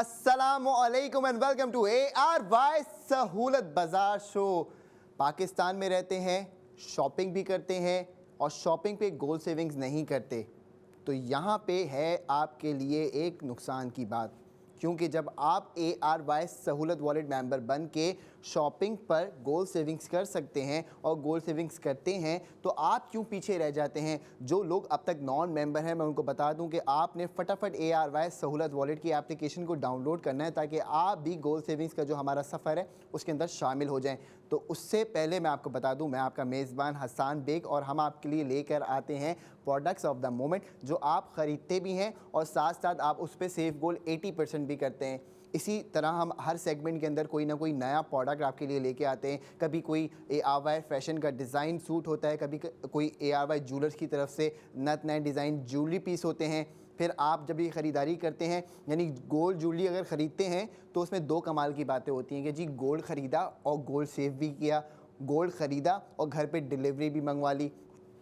अस्सलामुअलैकुम and welcome to ARY सहूलत बाजार शो। पाकिस्तान में रहते हैं, शॉपिंग भी करते हैं और शॉपिंग पे गोल्ड सेविंग्स नहीं करते, तो यहाँ पे है आपके लिए एक नुकसान की बात, क्योंकि जब आप ARY सहूलत वॉलेट मेंबर बन के शॉपिंग पर गोल्ड सेविंग्स कर सकते हैं और गोल्ड सेविंग्स करते हैं, तो आप क्यों पीछे रह जाते हैं। जो लोग अब तक नॉन मेंबर हैं, मैं उनको बता दूं कि आपने फटाफट ARY सहूलत वॉलेट की एप्लीकेशन को डाउनलोड करना है ताकि आप भी गोल्ड सेविंग्स का जो हमारा सफ़र है उसके अंदर शामिल हो जाएं। तो उससे पहले मैं आपको बता दूं, मैं आपका मेज़बान हसन बेग और हम आपके लिए लेकर आते हैं प्रोडक्ट्स ऑफ द मोमेंट जो आप ख़रीदते भी हैं और साथ साथ आप उस पर सेफ गोल्ड 80% भी करते हैं। इसी तरह हम हर सेगमेंट के अंदर कोई ना कोई नया प्रोडक्ट आपके लिए लेके आते हैं। कभी कोई ARY फैशन का डिज़ाइन सूट होता है, कभी कोई ARY ज्वेलर्स की तरफ से नए डिज़ाइन ज्वेलरी पीस होते हैं। फिर आप जब ये ख़रीदारी करते हैं, यानी गोल्ड ज्वेलरी अगर ख़रीदते हैं, तो उसमें दो कमाल की बातें होती हैं कि जी गोल्ड ख़रीदा और गोल्ड सेव भी किया, गोल्ड ख़रीदा और घर पे डिलीवरी भी मंगवा ली।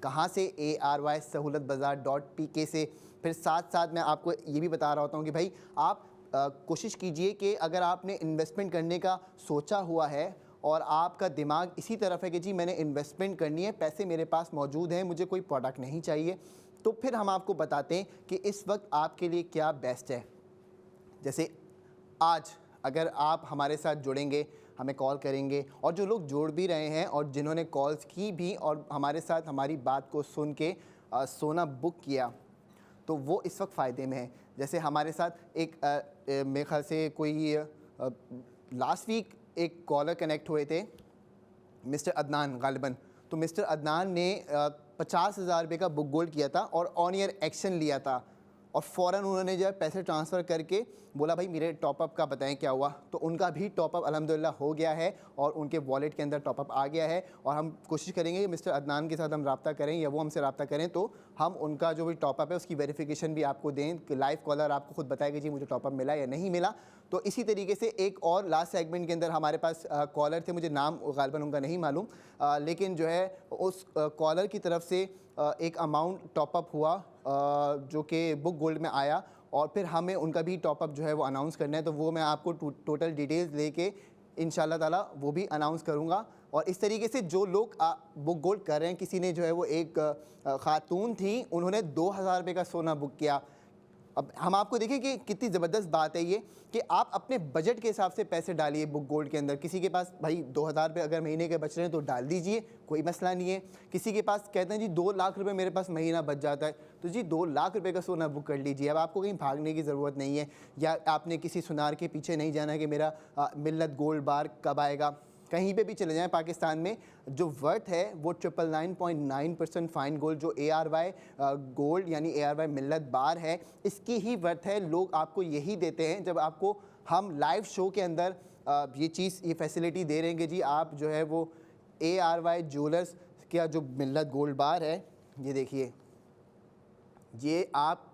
कहाँ से? ARY सहूलत बाज़ार .pk से। फिर साथ साथ मैं आपको ये भी बता रहा होता हूँ कि भाई आप कोशिश कीजिए कि अगर आपने इन्वेस्टमेंट करने का सोचा हुआ है और आपका दिमाग इसी तरफ है कि जी मैंने इन्वेस्टमेंट करनी है, पैसे मेरे पास मौजूद हैं, मुझे कोई प्रोडक्ट नहीं चाहिए, तो फिर हम आपको बताते हैं कि इस वक्त आपके लिए क्या बेस्ट है। जैसे आज अगर आप हमारे साथ जुड़ेंगे, हमें कॉल करेंगे, और जो लोग जोड़ भी रहे हैं और जिन्होंने कॉल्स की भी और हमारे साथ हमारी बात को सुन के सोना बुक किया, तो वो इस वक्त फ़ायदे में है। जैसे हमारे साथ एक मेरे ख्याल से कोई लास्ट वीक एक कॉलर कनेक्ट हुए थे, मिस्टर अदनान गालिबन। तो मिस्टर अदनान ने 50,000 रुपये का बुक गोल्ड किया था और ऑन ईयर एक्शन लिया था, और फ़ौरन उन्होंने जो है पैसे ट्रांसफ़र करके बोला भाई मेरे टॉपअप का बताएं क्या हुआ। तो उनका भी टॉपअप अल्हम्दुलिल्लाह हो गया है और उनके वॉलेट के अंदर टॉपअप आ गया है। और हम कोशिश करेंगे कि मिस्टर अदनान के साथ हम रब्ता करें या वो हमसे रब्ता करें, तो हम उनका जो भी टॉपअप है उसकी वेरिफिकेशन भी आपको दें कि लाइव कॉलर आपको खुद बताएगा जी मुझे टॉपअप मिला या नहीं मिला। तो इसी तरीके से एक और लास्ट सेगमेंट के अंदर हमारे पास कॉलर थे, मुझे नाम गालिबन उनका नहीं मालूम, लेकिन जो है उस कॉलर की तरफ से एक अमाउंट टॉपअप हुआ जो कि बुक गोल्ड में आया, और फिर हमें उनका भी टॉपअप जो है वो अनाउंस करना है। तो वो मैं आपको टोटल डिटेल्स लेके इंशाल्लाह ताला वो भी अनाउंस करूँगा। और इस तरीके से जो लोग बुक गोल्ड कर रहे हैं, किसी ने जो है वो एक ख़ातून थी, उन्होंने 2,000 रुपये का सोना बुक किया। अब हम आपको देखिए कि कितनी ज़बरदस्त बात है ये कि आप अपने बजट के हिसाब से पैसे डालिए बुक गोल्ड के अंदर। किसी के पास भाई 2,000 रुपये अगर महीने के बच रहे हैं तो डाल दीजिए, कोई मसला नहीं है। किसी के पास कहते हैं जी 2 लाख रुपए मेरे पास महीना बच जाता है, तो जी 2 लाख रुपए का सोना बुक कर लीजिए। अब आपको कहीं भागने की ज़रूरत नहीं है, या आपने किसी सुनार के पीछे नहीं जाना है कि मेरा मिल्लत गोल्ड बार कब आएगा। कहीं पे भी चले जाएं पाकिस्तान में, जो वर्थ है वो 999.9% फाइन गोल्ड जो ARY गोल्ड यानी ARY मिल्लत बार है, इसकी ही वर्थ है। लोग आपको यही देते हैं जब आपको हम लाइव शो के अंदर ये फैसिलिटी दे रहे हैं कि जी आप जो है वो ARY ज्वेलर्स का जो मिल्लत गोल्ड बार है, ये देखिए, ये आप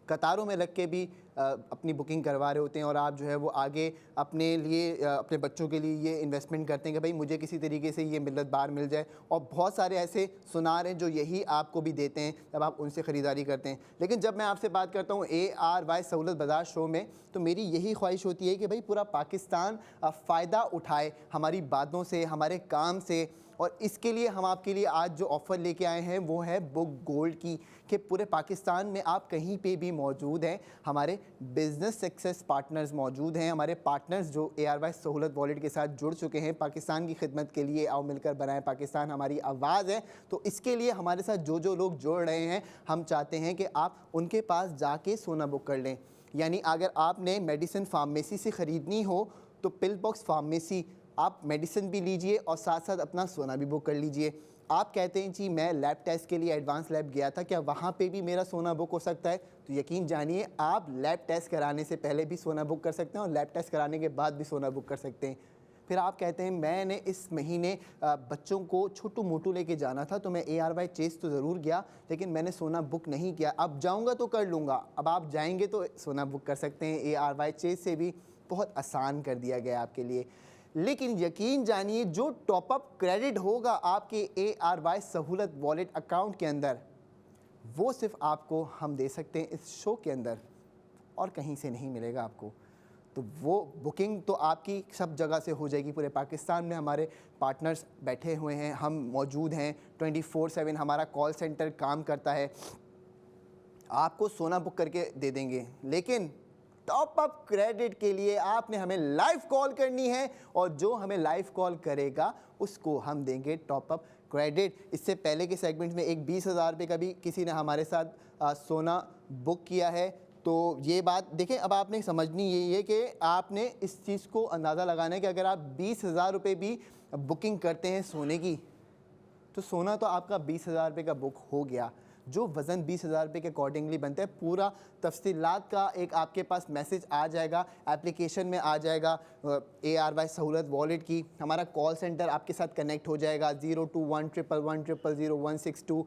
कतारों में लग के भी अपनी बुकिंग करवा रहे होते हैं, और आप जो है वो आगे अपने लिए अपने बच्चों के लिए ये इन्वेस्टमेंट करते हैं कि भाई मुझे किसी तरीके से ये मिल्लत बार मिल जाए। और बहुत सारे ऐसे सुनार हैं जो यही आपको भी देते हैं जब आप उनसे ख़रीदारी करते हैं। लेकिन जब मैं आपसे बात करता हूँ ARY सहूलत बाज़ार शो में, तो मेरी यही ख्वाहिश होती है कि भाई पूरा पाकिस्तान फ़ायदा उठाए हमारी बातों से, हमारे काम से। और इसके लिए हम आपके लिए आज जो ऑफ़र लेके आए हैं वो है बुक गोल्ड की, कि पूरे पाकिस्तान में आप कहीं पे भी मौजूद हैं, हमारे बिज़नेस सक्सेस पार्टनर्स मौजूद हैं, हमारे पार्टनर्स जो ARY सहूलत वॉलेट के साथ जुड़ चुके हैं पाकिस्तान की खिदमत के लिए। आओ मिलकर बनाएं पाकिस्तान, हमारी आवाज़ है। तो इसके लिए हमारे साथ जो लोग जुड़ रहे हैं, हम चाहते हैं कि आप उनके पास जाके सोना बुक कर लें। यानी अगर आपने मेडिसिन फार्मेसी से ख़रीदनी हो तो पिल बॉक्स फार्मेसी, आप मेडिसिन भी लीजिए और साथ साथ अपना सोना भी बुक कर लीजिए। आप कहते हैं जी मैं लैब टेस्ट के लिए एडवांस लैब गया था, क्या वहाँ पे भी मेरा सोना बुक हो सकता है? तो यकीन जानिए आप लैब टेस्ट कराने से पहले भी सोना बुक कर सकते हैं और लैब टेस्ट कराने के बाद भी सोना बुक कर सकते हैं। फिर आप कहते हैं मैंने इस महीने बच्चों को छोटू मोटू लेके जाना था, तो मैं ARY चेस तो ज़रूर गया लेकिन मैंने सोना बुक नहीं किया, अब जाऊँगा तो कर लूँगा। अब आप जाएंगे तो सोना बुक कर सकते हैं। ARY चेस से भी बहुत आसान कर दिया गया आपके लिए। लेकिन यकीन जानिए जो टॉपअप क्रेडिट होगा आपके ARY सहूलत वॉलेट अकाउंट के अंदर, वो सिर्फ आपको हम दे सकते हैं इस शो के अंदर, और कहीं से नहीं मिलेगा आपको। तो वो बुकिंग तो आपकी सब जगह से हो जाएगी। पूरे पाकिस्तान में हमारे पार्टनर्स बैठे हुए हैं, हम मौजूद हैं, 24/7 हमारा कॉल सेंटर काम करता है। आपको सोना बुक करके दे देंगे, लेकिन टॉप अप क्रेडिट के लिए आपने हमें लाइव कॉल करनी है, और जो हमें लाइव कॉल करेगा उसको हम देंगे टॉप अप क्रेडिट। इससे पहले के सेगमेंट में एक 20,000 रुपये का भी किसी ने हमारे साथ सोना बुक किया है। तो ये बात देखें, अब आपने समझनी यही है कि आपने इस चीज़ को अंदाज़ा लगाना है कि अगर आप 20,000 रुपये भी बुकिंग करते हैं सोने की, तो सोना तो आपका 20,000 रुपये का बुक हो गया। जो वज़न 20,000 रुपये के अकॉर्डिंगली बनता है, पूरा तफसीलात का एक आपके पास मैसेज आ जाएगा, एप्लीकेशन में आ जाएगा ARY सहूलत वॉलेट की। हमारा कॉल सेंटर आपके साथ कनेक्ट हो जाएगा 02111000162।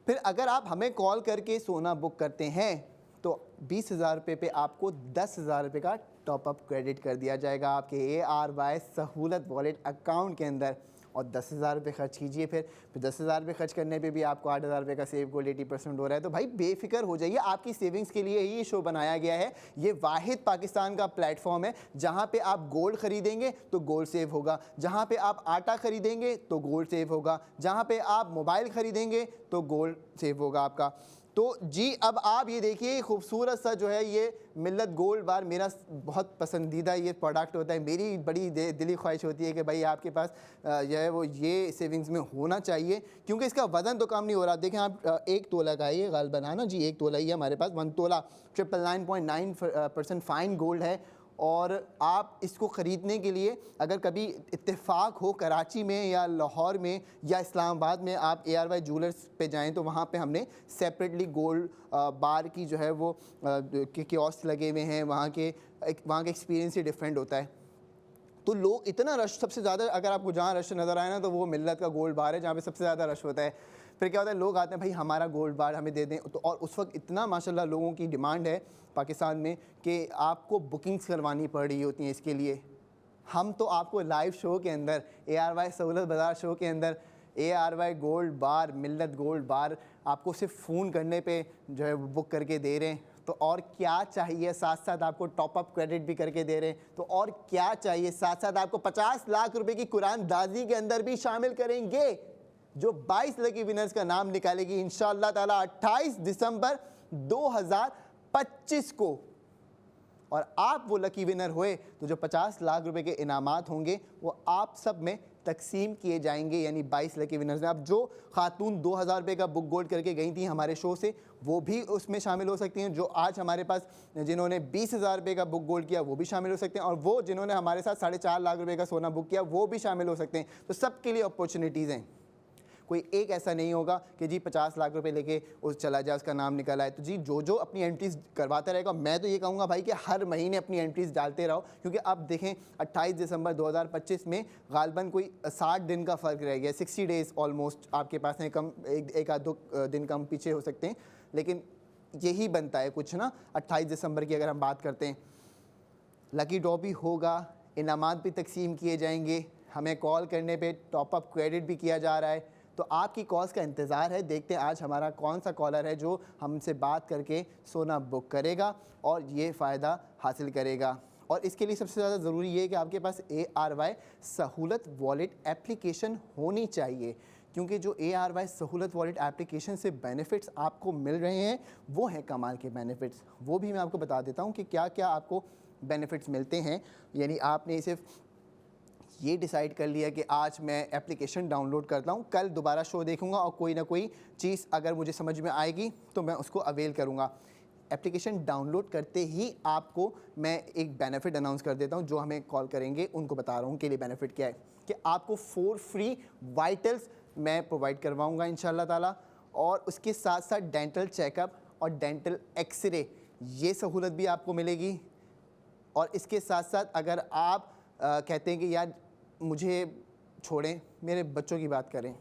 फिर अगर आप हमें कॉल करके सोना बुक करते हैं तो 20,000 रुपये पे आपको 10,000 रुपये का टॉपअप क्रेडिट कर दिया जाएगा आपके ARY सहूलत वॉलेट अकाउंट के अंदर, और 10,000 रुपये खर्च कीजिए। फिर 10,000 रुपये खर्च करने पे भी आपको 8,000 रुपये का सेव गोल्ड 80% हो रहा है। तो भाई बेफिक्र हो जाइए, आपकी सेविंग्स के लिए ही ये शो बनाया गया है। ये वाहिद पाकिस्तान का प्लेटफॉर्म है जहाँ पे आप गोल्ड खरीदेंगे तो गोल्ड सेव होगा, जहाँ पे आप आटा खरीदेंगे तो गोल्ड सेव होगा, जहाँ पे आप मोबाइल खरीदेंगे तो गोल्ड सेव होगा आपका। तो जी अब आप ये देखिए, खूबसूरत सा जो है ये मिल्लत गोल्ड बार मेरा बहुत पसंदीदा ये प्रोडक्ट होता है। मेरी बड़ी दिली ख्वाहिश होती है कि भाई आपके पास जो है वो ये सेविंग्स में होना चाहिए, क्योंकि इसका वज़न तो कम नहीं हो रहा। देखें आप 1 तोला का ये गालबन है ना जी, 1 तोला ही है हमारे पास, 1 तोला 999.9% फाइन गोल्ड है। और आप इसको ख़रीदने के लिए अगर कभी इत्तेफाक हो कराची में या लाहौर में या इस्लामाबाद में, आप ARY ज्वेलर्स पे जाएं तो वहाँ पे हमने सेपरेटली गोल्ड बार की जो है वो कियोस्क लगे हुए हैं। वहाँ के एक्सपीरियंस ही डिफरेंट होता है। तो लोग इतना रश, सबसे ज़्यादा अगर आपको जहाँ रश नज़र आए ना तो वो मिल्लत का गोल्ड बार है जहाँ पे सबसे ज़्यादा रश होता है। फिर क्या होता है, लोग आते हैं भाई हमारा गोल्ड बार हमें दे दें, तो और उस वक्त इतना माशाल्लाह लोगों की डिमांड है पाकिस्तान में कि आपको बुकिंग्स करवानी पड़ रही होती हैं इसके लिए। हम तो आपको लाइव शो के अंदर, ARY सहूलत बाज़ार शो के अंदर ARY गोल्ड बार, मिल्लत गोल्ड बार आपको सिर्फ फ़ोन करने पे जो है बुक करके दे रहे हैं। तो और क्या चाहिए, साथ साथ आपको टॉप अप क्रेडिट भी करके दे रहे हैं। तो और क्या चाहिए, साथ साथ आपको 50 लाख रुपए की कुरानदाजी के अंदर भी शामिल करेंगे, जो 22 लकी विनर्स का नाम निकालेगी इंशाअल्लाह ताला 28 दिसंबर 2025 को। और आप वो लकी विनर हुए तो जो 50 लाख रुपए के इनामात होंगे वो आप सब में तकसीम किए जाएंगे, यानी 22 लकी विनर्स में। अब जो खातून 2,000 रुपये का बुक गोल्ड करके गई थी हमारे शो से, वो भी उसमें शामिल हो सकती हैं। जो आज हमारे पास जिन्होंने 20,000 रुपये का बुक गोल्ड किया वो भी शामिल हो सकते हैं, और वो जिन्होंने हमारे साथ 4.5 लाख रुपये का सोना बुक किया वो भी शामिल हो सकते हैं। तो सबके लिए अपॉर्चुनिटीज़ हैं। कोई एक ऐसा नहीं होगा कि जी 50 लाख रुपए लेके उस चला जाए, उसका नाम निकल आए। तो जी जो जो अपनी एंट्रीज करवाता रहेगा, मैं तो ये कहूँगा भाई कि हर महीने अपनी एंट्रीज डालते रहो, क्योंकि अब देखें 28 दिसंबर 2025 में गालबन कोई 60 दिन का फ़र्क रह गया, 60 डेज़ ऑलमोस्ट आपके पास है। कम एक आध 2 दिन कम पीछे हो सकते हैं, लेकिन यही बनता है कुछ ना। 28 दिसंबर की अगर हम बात करते हैं, लकी ड्रॉ भी होगा, इनामात भी तकसीम किए जाएंगे, हमें कॉल करने पे टॉप अप क्रेडिट भी किया जा रहा है। तो आपकी कॉल्स का इंतज़ार है। देखते हैं आज हमारा कौन सा कॉलर है जो हमसे बात करके सोना बुक करेगा और ये फ़ायदा हासिल करेगा। और इसके लिए सबसे ज़्यादा ज़रूरी ये है कि आपके पास ARY सहूलत वॉलेट एप्लीकेशन होनी चाहिए, क्योंकि जो ARY सहूलत वॉलेट एप्लीकेशन से बेनिफिट्स आपको मिल रहे हैं वो हैं कमाल के बेनिफिट्स। वो भी मैं आपको बता देता हूँ कि क्या क्या आपको बेनिफिट्स मिलते हैं। यानी आपने सिर्फ ये डिसाइड कर लिया कि आज मैं एप्लीकेशन डाउनलोड करता हूँ, कल दोबारा शो देखूँगा और कोई ना कोई चीज़ अगर मुझे समझ में आएगी तो मैं उसको अवेल करूँगा। एप्लीकेशन डाउनलोड करते ही आपको मैं एक बेनिफिट अनाउंस कर देता हूँ, जो हमें कॉल करेंगे उनको बता रहा हूँ कि लिए बेनिफिट क्या है, कि आपको 4 फ्री वाइटल्स मैं प्रोवाइड करवाऊँगा इंशाल्लाह ताला, और उसके साथ साथ डेंटल चेकअप और डेंटल एक्सरे ये सहूलत भी आपको मिलेगी। और इसके साथ साथ अगर आप कहते हैं कि यार मुझे छोड़ें, मेरे बच्चों की बात करें,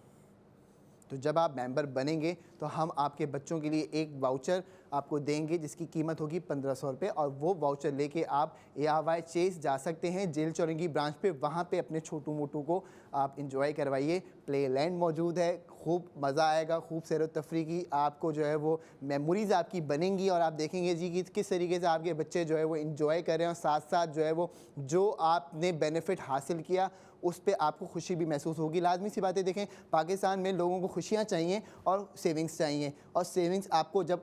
तो जब आप मेंबर बनेंगे तो हम आपके बच्चों के लिए एक वाउचर आपको देंगे जिसकी कीमत होगी 1500 रुपये, और वो वाउचर लेके आप ARY चेस जा सकते हैं जेल चौरंगी ब्रांच पे। वहाँ पे अपने छोटू मोटू को आप इंजॉय करवाइए। प्ले लैंड मौजूद है, खूब मज़ा आएगा, खूब सैर तफरी की आपको जो है वो मेमोरीज़ आपकी बनेंगी, और आप देखेंगे जी कि किस तरीके से आपके बच्चे जो है वो इंजॉय कर रहे हैं, और साथ साथ जो है वो जो आपने बेनिफिट हासिल किया उस पे आपको खुशी भी महसूस होगी। लाजमी सी बातें देखें, पाकिस्तान में लोगों को खुशियाँ चाहिए और सेविंग्स चाहिए, और सेविंग्स आपको जब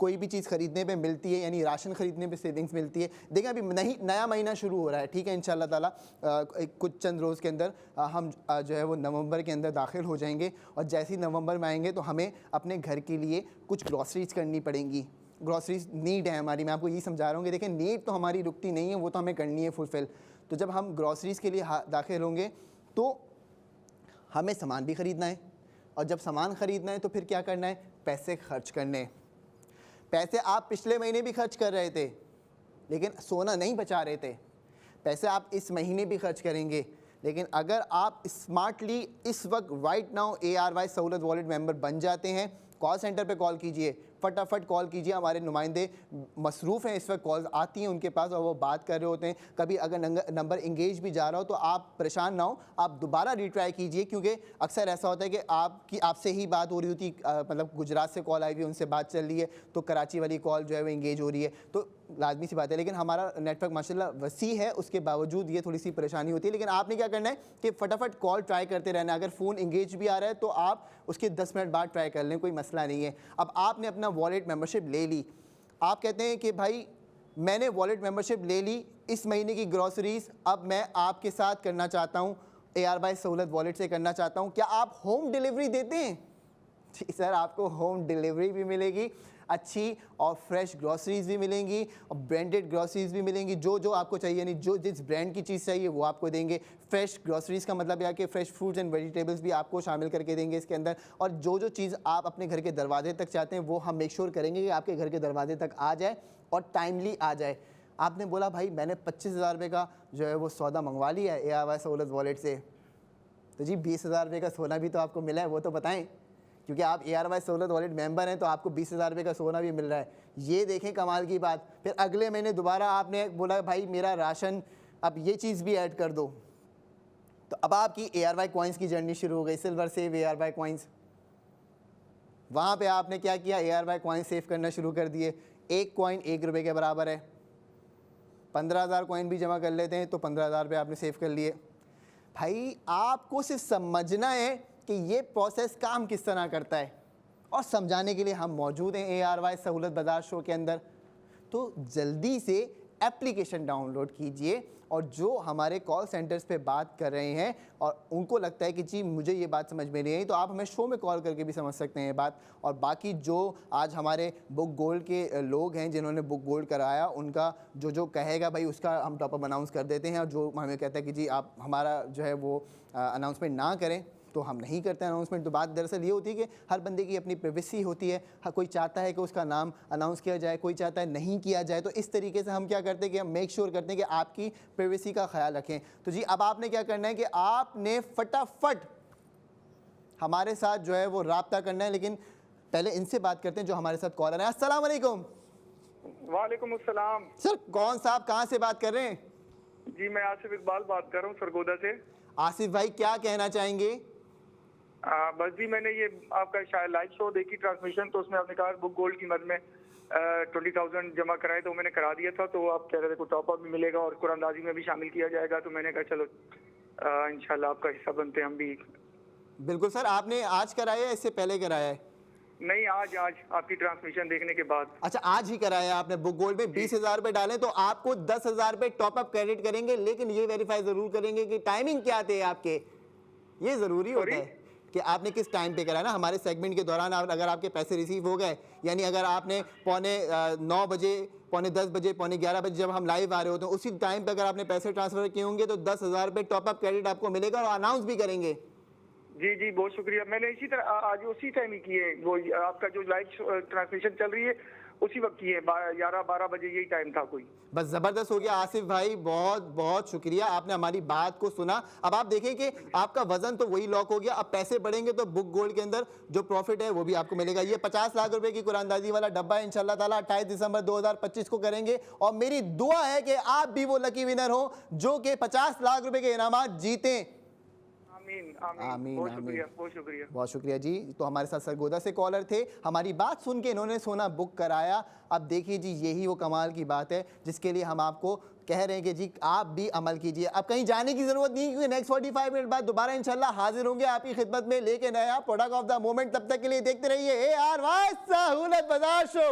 कोई भी चीज़ खरीदने पे मिलती है, यानी राशन खरीदने पे सेविंग्स मिलती है। देखें अभी नहीं नया महीना शुरू हो रहा है, ठीक है, इंशाल्लाह ताला कुछ चंद रोज़ के अंदर हम जो है वो नवंबर के अंदर दाखिल हो जाएंगे, और जैसे ही नवंबर में आएंगे तो हमें अपने घर के लिए कुछ ग्रॉसरीज करनी पड़ेंगी। ग्रॉसरीज नीड है हमारी, मैं आपको यही समझा रहा हूँ कि देखें नीड तो हमारी रुकती नहीं है, वो तो हमें करनी है फुलफ़िल। तो जब हम ग्रॉसरीज़ के लिए दाखिल होंगे तो हमें सामान भी ख़रीदना है, और जब सामान ख़रीदना है तो फिर क्या करना है, पैसे खर्च करने हैं। पैसे आप पिछले महीने भी खर्च कर रहे थे लेकिन सोना नहीं बचा रहे थे, पैसे आप इस महीने भी खर्च करेंगे। लेकिन अगर आप स्मार्टली इस वक्त राइट नाउ ARY सहूलत वॉलेट मेंबर बन जाते हैं, कॉल सेंटर पे कॉल कीजिए, फटाफट कॉल कीजिए। हमारे नुमाइंदे मसरूफ़ हैं, इस वक्त कॉल्स आती हैं उनके पास और वो बात कर रहे होते हैं। कभी अगर नंबर इंगेज भी जा रहा हो तो आप परेशान ना हो, आप दोबारा रिट्राई कीजिए, क्योंकि अक्सर ऐसा होता है कि आपसे ही बात हो रही होती, मतलब गुजरात से कॉल आई हुई, उनसे बात चल रही है, तो कराची वाली कॉल जो है वो इंगेज हो रही है, तो लाजमी सी बात है। लेकिन हमारा नेटवर्क माशाल्लाह वसी है, उसके बावजूद ये थोड़ी सी परेशानी होती है। लेकिन आपने क्या करना है कि फटाफट कॉल ट्राई करते रहना। अगर फ़ोन इंगेज भी आ रहा है तो आप उसके 10 मिनट बाद ट्राई कर लें, कोई मसला नहीं है। अब आपने अपना वॉलेट मेंबरशिप ले ली, आप कहते हैं कि भाई मैंने वॉलेट मेंबरशिप ले ली, इस महीने की ग्रॉसरीज अब मैं आपके साथ करना चाहता हूँ, ARY सहूलत वॉलेट से करना चाहता हूँ, क्या आप होम डिलीवरी देते हैं? जी सर, आपको होम डिलीवरी भी मिलेगी, अच्छी और फ्रेश ग्रॉसरीज भी मिलेंगी, और ब्रांडेड ग्रॉसरीज भी मिलेंगी, जो जो आपको चाहिए, यानी जो जिस ब्रांड की चीज़ चाहिए वो आपको देंगे। फ्रेश ग्रॉसरीज का मतलब यह कि फ्रेश फ्रूट्स एंड वेजिटेबल्स भी आपको शामिल करके देंगे इसके अंदर, और जो जो चीज़ आप अपने घर के दरवाजे तक चाहते हैं वो हम मेक श्योर करेंगे कि आपके घर के दरवाजे तक आ जाए और टाइमली आ जाए। आपने बोला भाई मैंने 25,000 रुपये का जो है वो सौदा मंगवा लिया है ARY सहूलत वॉलेट से, तो जी 20,000 रुपये का सोना भी तो आपको मिला है, वो तो बताएं, क्योंकि आप ARY सहूलत वॉलेट मेंबर हैं तो आपको 20,000 रुपये का सोना भी मिल रहा है। ये देखें कमाल की बात। फिर अगले महीने दोबारा आपने बोला भाई मेरा राशन अब ये चीज़ भी ऐड कर दो, तो अब आपकी ARY कॉइन्स की जर्नी शुरू हो गई, सिल्वर सेव ARY कॉइन्स। वहाँ पे आपने क्या किया, ARY कॉइन सेव करना शुरू कर दिए। एक कॉइन 1 रुपये के बराबर है, 15,000 कॉइन भी जमा कर लेते हैं तो 15,000 रुपये आपने सेव कर लिए। भाई आपको सिर्फ समझना है कि ये प्रोसेस काम किस तरह करता है, और समझाने के लिए हम मौजूद हैं ARY सहूलत बाज़ार शो के अंदर। तो जल्दी से एप्लीकेशन डाउनलोड कीजिए, और जो हमारे कॉल सेंटर्स पे बात कर रहे हैं और उनको लगता है कि जी मुझे ये बात समझ में नहीं आई, तो आप हमें शो में कॉल करके भी समझ सकते हैं ये बात। और बाकी जो आज हमारे बुक गोल्ड के लोग हैं जिन्होंने बुक गोल्ड कराया, उनका जो जो कहेगा भाई उसका हम टॉपअप अनाउंस कर देते हैं, और जो हमें कहता है कि जी आप हमारा जो है वो अनाउंसमेंट ना करें तो हम नहीं करते अनाउंसमेंट। तो बात दरअसल ये होती है कि हर बंदे की अपनी प्राइवेसी होती है, कोई चाहता है कि उसका नाम अनाउंस किया जाए, कोई चाहता है नहीं किया जाए। तो इस तरीके से हम क्या करते हैं कि हम मेक श्योर करते हैं कि आपकी प्राइवेसी का ख्याल रखें। तो जी अब आपने क्या करना है कि आपने फटाफट हमारे साथ जो है वो राब्ता करना है। लेकिन पहले इनसे बात करते हैं जो हमारे साथ कॉलर हैं। अस्सलाम वालेकुम। वालेकुम अस्सलाम। सर कौन साहब कहाँ से बात कर रहे हैं? जी मैं आसिफ इकबाल बात कर रहा हूँ सरगोदा से। आसिफ भाई क्या कहना चाहेंगे? बस जी मैंने ये आपका शायद लाइव शो देखी ट्रांसमिशन, तो उसमें आपने कहा बुक गोल्ड की मद में 20,000 जमा कराए, तो मैंने करा दिया था। तो आप कह रहे थे कोई टॉपअप भी मिलेगा और कुरानदाजी में भी शामिल किया जाएगा, तो मैंने कहा चलो इंशाल्लाह आपका हिस्सा बनते हैं हम भी। बिल्कुल सर, आपने आज कराया है इससे पहले कराया है? नहीं आज आपकी ट्रांसमिशन देखने के बाद। अच्छा आज ही कराया आपने। बुक गोल्ड में 20,000 रुपए डालें तो आपको 10,000 रुपए टॉपअप क्रेडिट करेंगे, लेकिन ये वेरीफाई जरूर करेंगे कि टाइमिंग क्या थे आपके, ये जरूरी होता है कि आपने किस टाइम पे करा ना। हमारे सेगमेंट के दौरान अगर आपके पैसे रिसीव हो गए, यानी अगर आपने 9:15 बजे, 10:15 बजे, 11:15 बजे जब हम लाइव आ रहे होते हैं उसी टाइम पे अगर आपने पैसे ट्रांसफर किए होंगे तो 10,000 रुपए टॉपअप क्रेडिट आपको मिलेगा, और अनाउंस भी करेंगे। जी जी, बहुत शुक्रिया। मैंने इसी तरह आज उसी टाइम ही किए, वो आपका जो लाइव ट्रांसमिशन चल रही है उसी वक्त की है, 11-12 बजे यही टाइम था कोई। बस जबरदस्त हो गया आसिफ भाई, बहुत बहुत शुक्रिया, आपने हमारी बात को सुना। अब आप देखें कि आपका वजन तो वही लॉक हो गया, अब पैसे बढ़ेंगे तो बुक गोल्ड के अंदर जो प्रॉफिट है वो भी आपको मिलेगा। ये 50 लाख रुपए की कुरानदाजी वाला डब्बा है, इंशाल्लाह ताला 28 दिसंबर 2025 को करेंगे, और मेरी दुआ है कि आप भी वो लकी विनर हो जो कि 50 लाख रुपए के इनामात जीतें। आमीन आमीन, आमीन, बहुत आमीन। शुक्रिया, बहुत शुक्रिया। बहुत शुक्रिया जी। तो हमारे साथ सरगोदा से कॉलर थे, हमारी बात सुन के इन्होंने सोना बुक कराया। अब देखिए जी, यही वो कमाल की बात है जिसके लिए हम आपको कह रहे हैं कि जी आप भी अमल कीजिए। अब कहीं जाने की ज़रूरत नहीं, क्योंकि नेक्स्ट 45 मिनट बाद दोबारा इंशाल्लाह हाजिर होंगे आपकी खिदमत में लेके नया प्रोडक्ट ऑफ द मोमेंट। तब तक के लिए देखते रहिए ARY सहूलत बाजार शो।